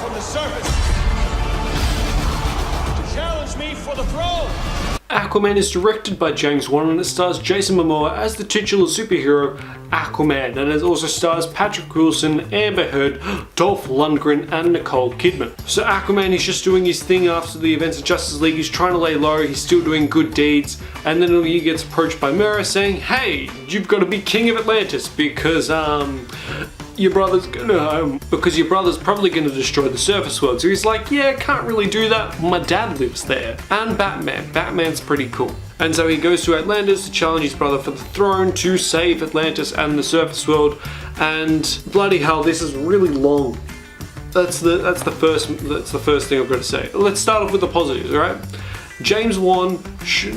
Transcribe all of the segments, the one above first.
from the surface to challenge me for the throne. Aquaman is directed by James Wan and it stars Jason Momoa as the titular superhero Aquaman, and it also stars Patrick Wilson, Amber Heard, Dolph Lundgren and Nicole Kidman. So Aquaman is just doing his thing after the events of Justice League. He's trying to lay low, he's still doing good deeds, and then he gets approached by Mera saying, hey, you've got to be king of Atlantis because your brother's probably gonna destroy the surface world. So he's like, yeah, can't really do that, my dad lives there. And Batman's pretty cool. And so he goes to Atlantis to challenge his brother for the throne to save Atlantis and the surface world. And bloody hell, this is really long. That's the first thing I've got to say. Let's start off with the positives, alright? James Wan, should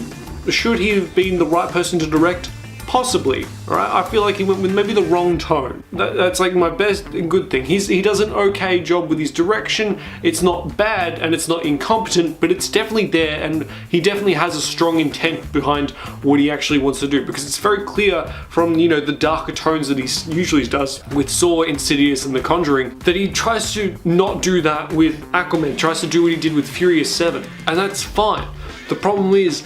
he have been the right person to direct? Possibly, alright? I feel like he went with maybe the wrong tone. That's like my best and good thing. He does an okay job with his direction. It's not bad and it's not incompetent, but it's definitely there, and he definitely has a strong intent behind what he actually wants to do, because it's very clear from, you know, the darker tones that he usually does with Saw, Insidious and The Conjuring, that he tries to not do that with Aquaman. He tries to do what he did with Furious 7, and that's fine. The problem is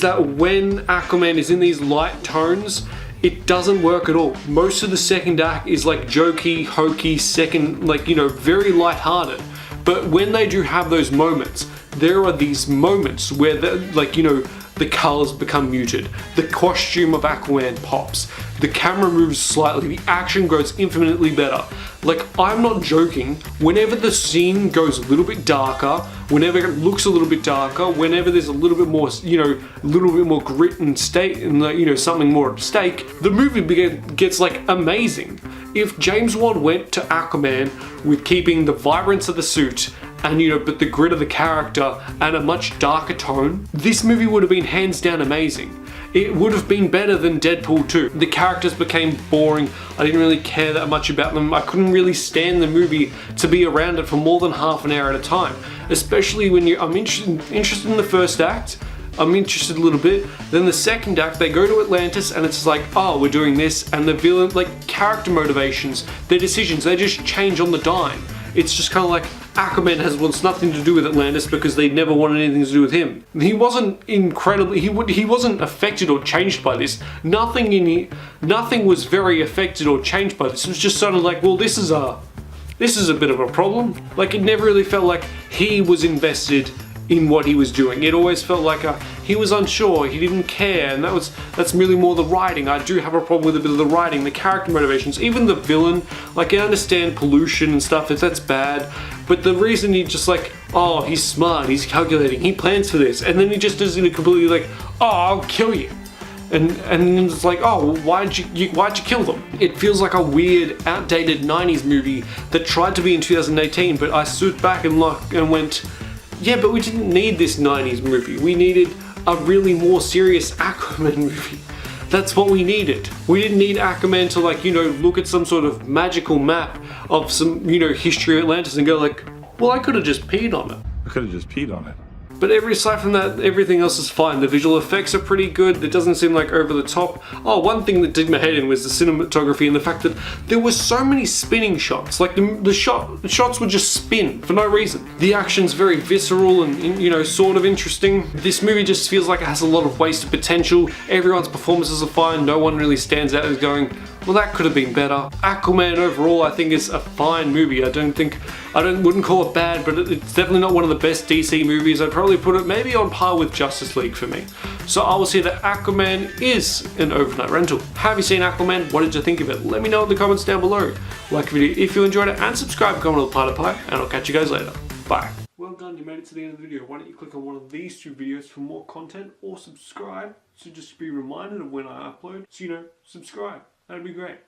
that when Aquaman is in these light tones, it doesn't work at all. Most of the second act is like jokey, hokey, very lighthearted. But when they do have those moments, there are these moments where the colors become muted, the costume of Aquaman pops, the camera moves slightly, the action grows infinitely better. Like, I'm not joking, whenever the scene goes a little bit darker, whenever it looks a little bit darker, whenever there's a little bit more, grit and stake, and something more at stake, the movie gets like amazing. If James Wan went to Aquaman with keeping the vibrance of the suit and but the grit of the character and a much darker tone, this movie would have been hands down amazing. It would have been better than Deadpool 2. The characters became boring. I didn't really care that much about them. I couldn't really stand the movie to be around it for more than half an hour at a time. Especially when I'm interested in the first act. I'm interested a little bit. Then the second act, they go to Atlantis and it's like, oh, we're doing this. And the villain, character motivations, their decisions, they just change on the dime. It's just kind of like Aquaman wants nothing to do with Atlantis because they never wanted anything to do with him. He wasn't he wasn't affected or changed by this. Nothing was very affected or changed by this. It was just sort of like, well, this is a bit of a problem. Like, it never really felt like he was invested in what he was doing. It always felt like he was unsure, he didn't care, and that's really more the writing. I do have a problem with a bit of the writing, the character motivations, even the villain. Like, I understand pollution and stuff, if that's bad, but the reason he just oh, he's smart, he's calculating, he plans for this, and then he just does it completely oh, I'll kill you. And it's like, oh, why'd you kill them? It feels like a weird, outdated 90s movie that tried to be in 2018, but I stood back and went, yeah, but we didn't need this 90s movie. We needed a really more serious Aquaman movie. That's what we needed. We didn't need Aquaman to look at some sort of magical map of some, history of Atlantis and go well, I could have just peed on it. I could have just peed on it. But aside from that, everything else is fine. The visual effects are pretty good. It doesn't seem like over the top. Oh, one thing that did my head in was the cinematography and the fact that there were so many spinning shots. Like, the shots would just spin for no reason. The action's very visceral and, sort of interesting. This movie just feels like it has a lot of wasted potential. Everyone's performances are fine. No one really stands out as going, well, that could have been better. Aquaman overall, I think, is a fine movie. I wouldn't call it bad, but it's definitely not one of the best DC movies. I'd probably put it maybe on par with Justice League for me. So I will say that Aquaman is an overnight rental. Have you seen Aquaman? What did you think of it? Let me know in the comments down below. Like the video if you enjoyed it, and subscribe, comment on the Platypus, and I'll catch you guys later. Bye. Well done, you made it to the end of the video. Why don't you click on one of these two videos for more content, or subscribe, so just be reminded of when I upload. So subscribe. That'd be great.